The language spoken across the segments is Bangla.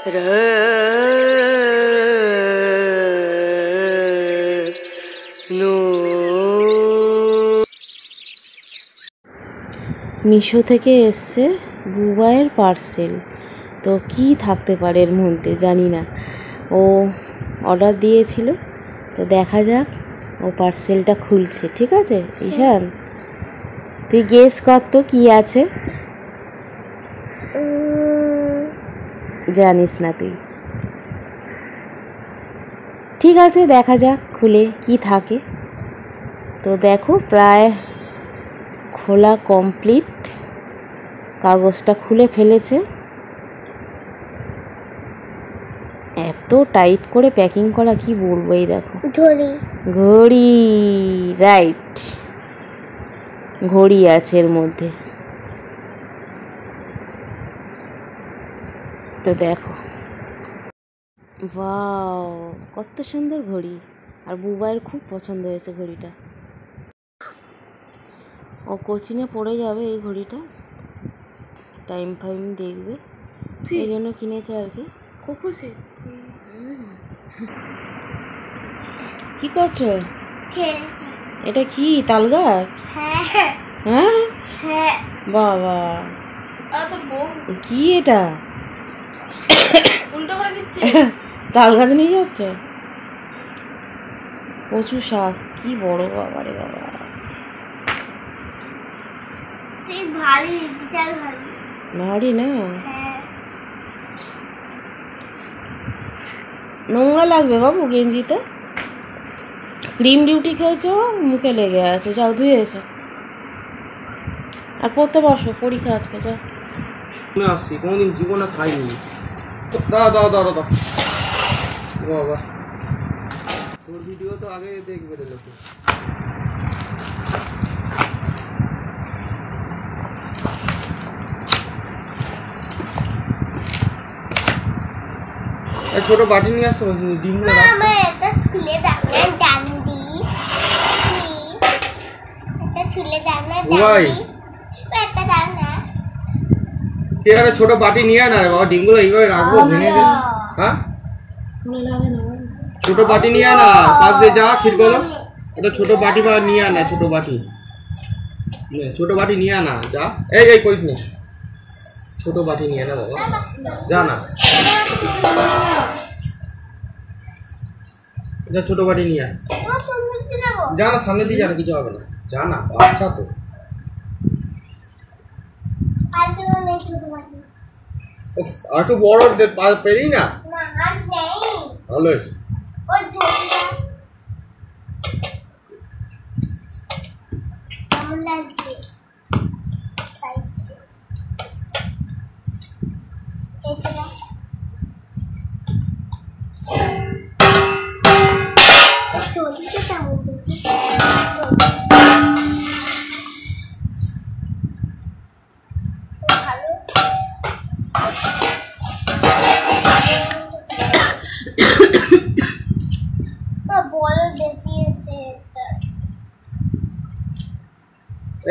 মিশো থেকে এসছে বুবাইয়ের পার্সেল। তো কি থাকতে পারে এর মধ্যে জানি না, ও অর্ডার দিয়েছিল, তো দেখা যাক। ও পার্সেলটা খুলছে, ঠিক আছে ঈশান? তুই গেস কর তো কি আছে। জানিস না তুই? ঠিক আছে, দেখা যাক খুলে কি থাকে। তো দেখো প্রায় খোলা কমপ্লিট, কাগজটা খুলে ফেলেছে। এত টাইট করে প্যাকিং করা, কি বলবো। এই দেখো ঘড়ি, রাইট, ঘড়ি আছে এর মধ্যে। তো দেখো, ওয়াও কত সুন্দর ঘড়ি। আর বুবাইয়ের খুব পছন্দ হয়েছে ঘড়িটা। ও কোচিংয়ে পড়ে যাবে এই ঘড়িটা, টাইম ফাইম দেখবে, এই জন্য কিনেছে আর কি। খুব খুশি। কি করছো? এটা কি তাল গাছ? হ্যাঁ বাবা, কি এটা? তাল গাছ নিয়ে যাচ্ছ? কচু শাক, কি বড় বাবা রে বাবা। ভারী, বিশাল ভারী। ভারী না? নোংরা লাগবে বাবু গেঞ্জিতে। ক্রিম ডিউটি খেয়েছো, মুখে লেগে আছে, যাও ধুয়ে এসো। আর পড়তে বসো, পরীক্ষা আজকে, যাও। আসছি, কোনোদিন জীবনে খাইনি। দাও দাও দাও দাও বাবা, তোর ভিডিও তো আগে দেখবে লোকে। ছোট বাটি নিয়ে আসতে পারছি, ডিমগুলো ছোট বাটি নিয়ে না বাবা, ডিমগুলো এইভাবে রাখবো ভেঙে। হ্যাঁ ছোট বাটি নিয়ে আনা, পাশে যা খিরগুলো, একটা ছোট বাটি বা নিয়ে আনা, ছোট বাটি, ছোট বাটি নিয়ে আনা যা। এই করিস না, ছোট বাটি নিয়ে আনা বাবা, যা না, ছোট বাটি নিয়ে আয়, যা না, সামনে দিয়ে জানা, কিছু হবে না, যা না, বাচ্চা তো। আর একটু বড় পেরি না, ভালো হয়েছে।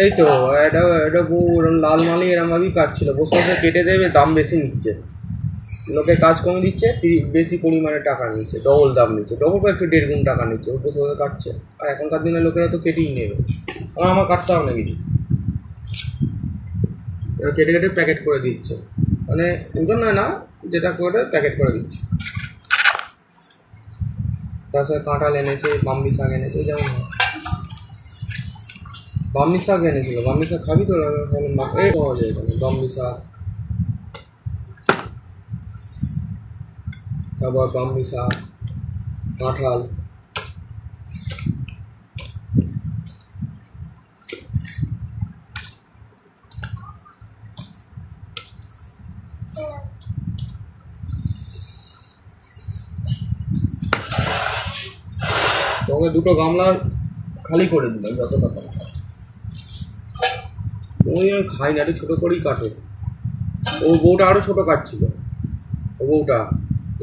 এই তো এটা লাল মালি এরম ভাবেই কাজ ছিল, বসে বসে কেটে দেবে, দাম বেশি নিচ্ছে, লোকের কাজ কমে দিচ্ছে, বেশি পরিমাণে টাকা নিচ্ছে, ডবল দাম নিচ্ছে, ডবল বা একটু 1.5 গুণ টাকা নিচ্ছে, বসে বসে কাটছে। আর এখনকার দিনে লোকেরা তো কেটেই নেবে, আমার কাটতে হবে না কিছু, কেটে কেটে প্যাকেট করে দিচ্ছে, মানে ওজন না, যেটা করে প্যাকেট করে দিচ্ছে। তার সাথে কাঁঠাল এনেছে, বাম্বি শাক এনেছে, যেমন বাম্বি শাক এনেছিল, বাম্বি শাক খাবি তো? এই পাওয়া যায় এখানে বাম্বি শাক, তারপর বাম্বি শাক, কাঁঠাল, তোমাকে দুটো গামলা খালি করে দিলাম, যতটা পারো। ওই আমি খাই না, একটু ছোটো করেই কাটো। ও বউটা আরও ছোটো কাটছিল, ও বউটা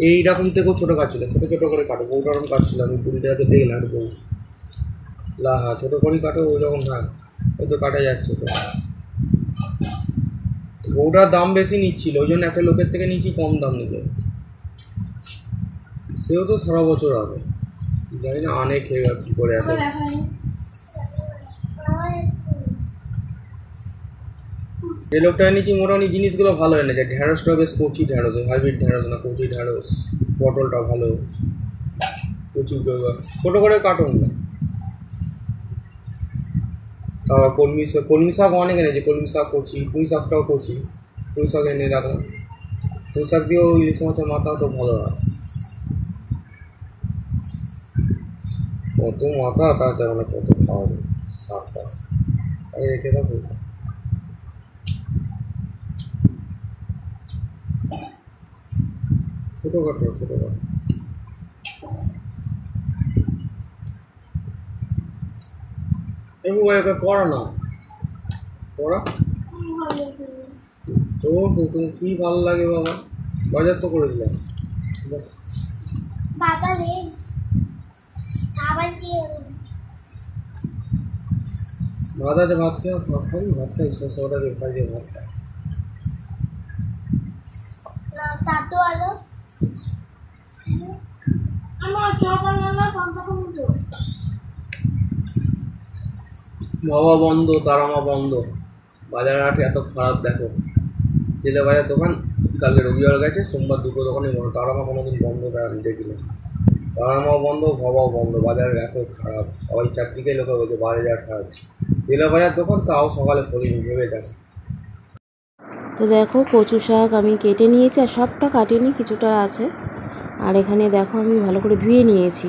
এইরকম থেকেও ছোটো কাটছিল, ছোটো ছোটো করে কাটো। বউটা ওরকম কাটছিল, আমি পুরীটাকে দেখলাম, আর বউ লাহা ছোটো করেই কাটো। ও যখন ভাগ ওই তো কাটা যাচ্ছে, তো বউটার দাম বেশি নিচ্ছিল, ওই জন্য একটা লোকের থেকে নিচ্ছি কম দাম নিতে। সেও তো সারা বছর আনে, জানি না আনে খেয়ে কি করে এত। যে লোকটা এনেছি মোটামুটি জিনিসগুলো ভালো এনেছে। ঢ্যাঁড়সটা বেশ কচি ঢ্যাঁড়স, হাইব্রিড ঢ্যাঁড়স না, কচি ঢ্যাঁড়স। পটলটা ভালো কচি, ছোটো করে কাটুন না। তারপর কলমি শাক অনেক এনেছে, কলমি শাক কচি, পুঁই শাকটাও কচি, পুঁই শাক এনে রাখলাম। পুঁই শাক দিয়েও ইলিশ মাছের মাথা তো ভালো হয়। কত মাথা তাতে মানে কত খাওয়াবে শাকটা, তাই রেখে থাকো। ছোটোখাটো এমনি ওকে পড়া না, পড়া তোর কি ভালো লাগে বাবা, বাজার তো করে দিলাম। বাবা রে খাবার কি ভাত আছে, ভাত খেয়ে ভাত খাবি, ভাত খাই সবটা দিয়ে খাই দিয়ে ভাত খাই। না তাতো আলো আমার চপ বানানো বন্ধ করুন তো। বাবা বন্ধ, তারামা বন্ধ, বাজার হাট এত খারাপ। দেখো জেলে বাজার দোকান কালকে রবিবার গেছে, সোমবার দুটো দোকানই বন্ধ। তারামা কোনোদিন বন্ধ দেখিনি, তারামাও বন্ধ, ভবাও বন্ধ। বাজার এত খারাপ, সবাই চারদিকে লোকে বলছে বাজার খারাপ। জেলে বাজার দোকান তাও সকালে খোলেনি, ভেবে দেখো। তো দেখো কচু শাক আমি কেটে নিয়েছি, আর সবটা কাটিনি, কিছুটা আছে। আর এখানে দেখো আমি ভালো করে ধুয়ে নিয়েছি,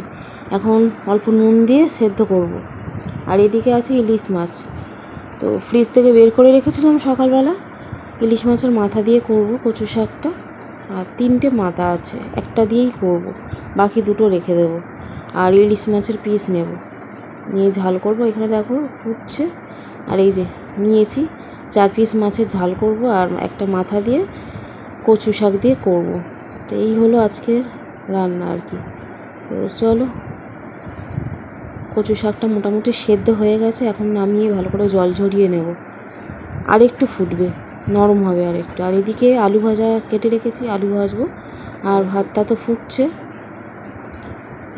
এখন অল্প নুন দিয়ে সেদ্ধ করব। আর এদিকে আছে ইলিশ মাছ, তো ফ্রিজ থেকে বের করে রেখেছিলাম সকালবেলা। ইলিশ মাছের মাথা দিয়ে করব কচু শাকটা, আর 3টে মাথা আছে, একটা দিয়েই করব, বাকি 2টো রেখে দেবো। আর ইলিশ মাছের পিস নেব, নিয়ে ঝাল করব। এখানে দেখো ফুটছে, আর এই যে নিয়েছি 4 পিস মাছের ঝাল করব, আর একটা মাথা দিয়ে কচু শাক দিয়ে করব। তো এই হলো আজকের রান্না আর কি। তো চলো, কচু শাকটা মোটামুটি সেদ্ধ হয়ে গেছে, এখন নামিয়ে ভালো করে জল ঝরিয়ে নেব। আর একটু ফুটবে, নরম হবে আর একটু। আর এদিকে আলু ভাজা কেটে রেখেছি, আলু ভাজবো। আর ভাতটা তো ফুটছে,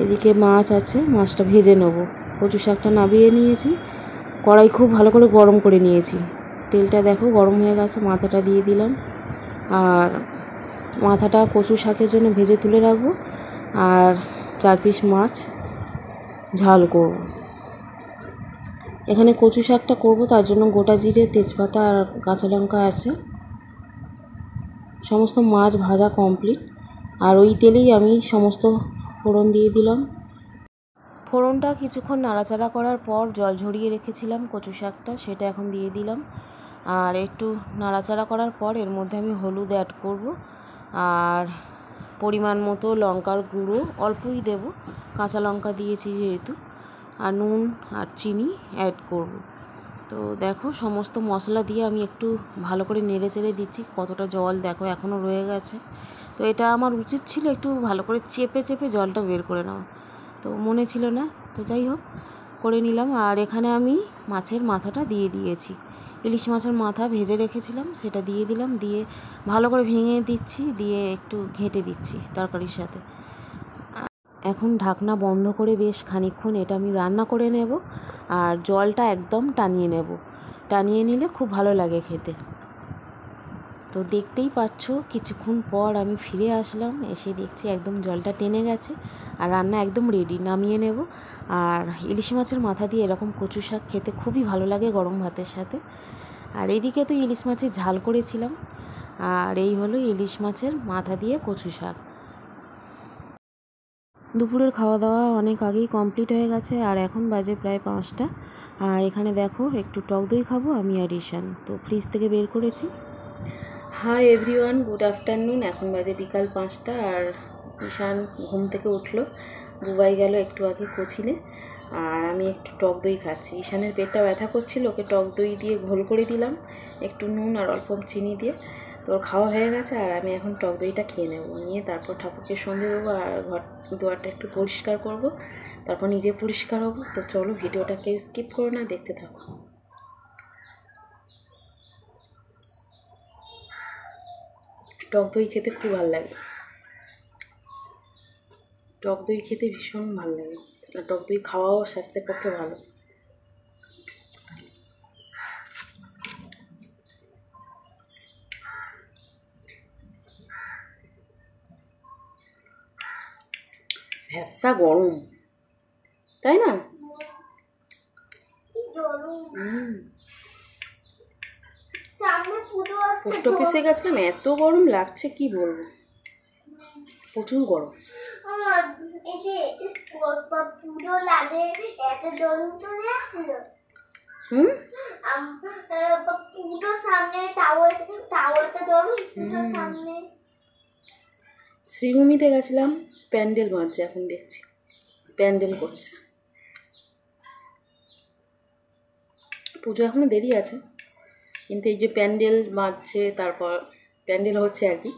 এদিকে মাছ আছে, মাছটা ভেজে নেব। কচু শাকটা নামিয়ে নিয়েছি, কড়াই খুব ভালো করে গরম করে নিয়েছি। তেলটা দেখো গরম হয়ে গেছে, মাথাটা দিয়ে দিলাম। আর মাথাটা কচু শাকের জন্য ভেজে তুলে রাখবো, আর 4 পিস মাছ ঝাল করব। এখানে কচু শাকটা করব, তার জন্য গোটা জিরে, তেজপাতা আর কাঁচা লঙ্কা আছে। সমস্ত মাছ ভাজা কমপ্লিট, আর ওই তেলেই আমি সমস্ত ফোড়ন দিয়ে দিলাম। ফোড়নটা কিছুক্ষণ নাড়াচাড়া করার পর জল ঝরিয়ে রেখেছিলাম কচু শাকটা, সেটা এখন দিয়ে দিলাম। আর একটু নাড়াচাড়া করার পর এর মধ্যে আমি হলুদ অ্যাড করব, আর পরিমাণ মতো লঙ্কার গুঁড়ো অল্পই দেব, কাঁচা লঙ্কা দিয়েছি যেহেতু, আর নুন আর চিনি অ্যাড করব। তো দেখো সমস্ত মশলা দিয়ে আমি একটু ভালো করে নেড়ে চেড়ে দিচ্ছি। কতটা জল দেখো এখনও রয়ে গেছে, তো এটা আমার উচিত ছিল একটু ভালো করে চেপে চেপে জলটা বের করে নেওয়া, তো মনে ছিল না, তো যাই হোক করে নিলাম। আর এখানে আমি মাছের মাথাটা দিয়ে দিয়েছি, ইলিশ মাছের মাথা ভেজে রেখেছিলাম, সেটা দিয়ে দিলাম, দিয়ে ভালো করে ভেঙে দিচ্ছি, দিয়ে একটু ঘেঁটে দিচ্ছি তরকারির সাথে। এখন ঢাকনা বন্ধ করে বেশ খানিকক্ষণ এটা আমি রান্না করে নেব, আর জলটা একদম টানিয়ে নেব। টানিয়ে নিলে খুব ভালো লাগে খেতে। তো দেখতেই পাচ্ছ কিছুক্ষণ পর আমি ফিরে আসলাম, এসে দেখছি একদম জলটা টেনে গেছে, আর রান্না একদম রেডি, নামিয়ে নেব। আর ইলিশ মাছের মাথা দিয়ে এরকম কচু শাক খেতে খুবই ভালো লাগে গরম ভাতের সাথে। আর এইদিকে তো ইলিশ মাছের ঝাল করেছিলাম, আর এই হলো ইলিশ মাছের মাথা দিয়ে কচু শাক। দুপুরের খাওয়া দাওয়া অনেক আগেই কমপ্লিট হয়ে গেছে, আর এখন বাজে প্রায় 5টা। আর এখানে দেখো একটু টক দই খাবো আমি আর ঈশান, তো ফ্রিজ থেকে বের করেছি। Hi everyone, good afternoon. এখন বাজে বিকাল 5টা, আর ঈশান ঘুম থেকে উঠলো, বুবাই গেল একটু আগে কোচিনে, আর আমি একটু টক দই খাচ্ছি। ঈশানের পেটটা ব্যথা করছিল, ওকে টক দই দিয়ে ঘোল করে দিলাম, একটু নুন আর অল্প চিনি দিয়ে। তো ওর খাওয়া হয়ে গেছে, আর আমি এখন টক দইটা খেয়ে নেব, নিয়ে তারপর ঠাকুরকে সন্ধে দেবো, আর ঘর দুয়ারটা একটু পরিষ্কার করব, তারপর নিজে পরিষ্কার হবো। তো চলো ভিডিওটাকে স্কিপ করো না, দেখতে থাকো। টক দই খেতে খুব ভালো লাগে। টক দই খেতে ভীষণ ভালো লাগে, আর টক দই খাওয়াও স্বাস্থ্যের পক্ষে ভালো। ভ্যাপসা গরম, তাই না? সামনে পুজো আসছে, পোস্ট অফিসে গেছিলাম, এত গরম লাগছে কি বলবো, প্রচুর গরম। পুজো লাগে, এত গরম চলে আসলো। পুজো সামনে টাওয়ারটা গরম, পুজো সামনে। শ্রীভূমিতে গেছিলাম, প্যান্ডেল বাঁধছে, এখন দেখছি প্যান্ডেল করছে। পুজো এখনো দেরি আছে, কিন্তু এই যে প্যান্ডেল বাঁধছে, তারপর প্যান্ডেল হচ্ছে আর কি,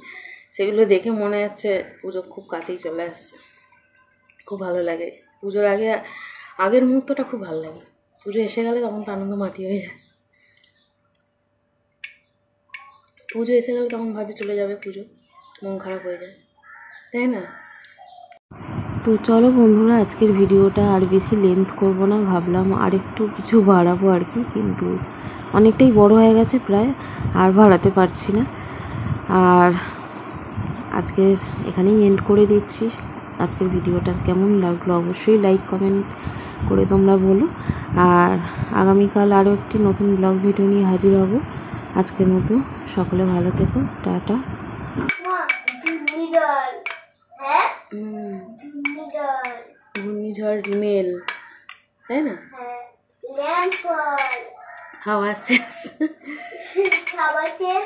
সেগুলো দেখে মনে হচ্ছে পুজো খুব কাছেই চলে আসছে। খুব ভালো লাগে পুজোর আগের মুহূর্তটা খুব ভালো লাগে। পুজো এসে গেলে তখন তো আনন্দ মাটি হয়ে যায়। পুজো এসে গেলে তখন ভাবে চলে যাবে পুজো, মন খারাপ হয়ে যায়, তাই না? তো চলো বন্ধুরা, আজকের ভিডিওটা আর বেশি লেন্থ করব না, ভাবলাম আর একটু কিছু বাড়াবো আর কি, কিন্তু অনেকটাই বড় হয়ে গেছে প্রায়, আর বাড়াতে পারছি না। আর আজকের এখানেই এন্ড করে দিচ্ছি। আজকের ভিডিওটা কেমন লাগলো অবশ্যই লাইক কমেন্ট করে তোমরা বলো। আর আগামীকাল আরও একটি নতুন ব্লগ ভিডিও নিয়ে হাজির হব। আজকের মতো সকলে ভালো থেকো, টাটা। ঘূর্ণিঝড় রিমেল, তাই না? ল্যাম্প খাওয়া শেষ, খাবার খেয়ে